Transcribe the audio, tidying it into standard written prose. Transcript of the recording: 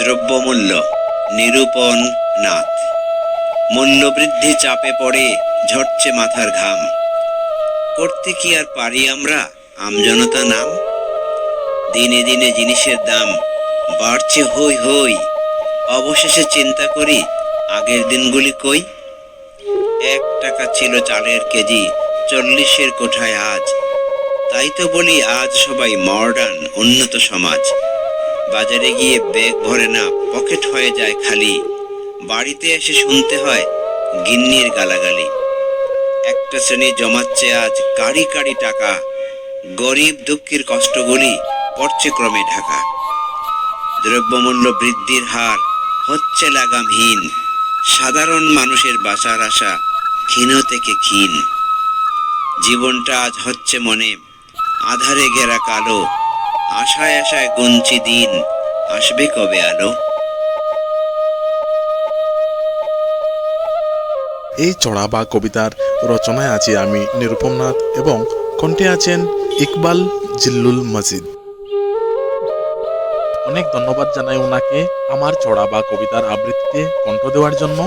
দ্রব্যমূল্য নিরূপণ নাথ। মূল্যবৃদ্ধি চাপে পড়ে ঝরছে মাথার ঘাম। করতে কি আর পারি আমরা আমজনতা নাম? দিনে দিনে জিনিসের দাম বাড়ছে হই হই। অবশেষে চিন্তা করি আগের দিনগুলি কই। 1 টাকা ছিল চালের কেজি, 40-এর কোঠায় আজ। তাই তো বলি আজ সবাই মডার্ন, উন্নত সমাজ। বাজারে গিয়ে ব্যাগ ভরে না, পকেট হয়ে যায় খালি। বাড়িতে এসে শুনতে হয় গিন্নির গালাগালি। একটা শ্রেণী জমাচ্ছে আজ কাড়ি কাড়ি টাকা। গরিব দুঃখীর কষ্টগুলি পড়ছে ক্রমে ঢাকা। দ্রব্যমূল্য বৃদ্ধির হার হচ্ছে লাগামহীন। সাধারণ মানুষের বাঁচার আশা ক্ষীণ থেকে ক্ষীণ। জীবনটা আজ হচ্ছে মনে আধারে ঘেরা কালো। আশায় আশায় গুনছি দিন, আসবে কবে আলো। এই চড়া বা কবিতার রচনায় আছি আমি নিরুপম নাথ এবং কণ্ঠে আছেন ইকবাল জিল্লুল মজিদ। অনেক ধন্যবাদ জানাই ওনাকে আমার চড়া বা কবিতার আবৃত্তিতে কণ্ঠ দেওয়ার জন্য।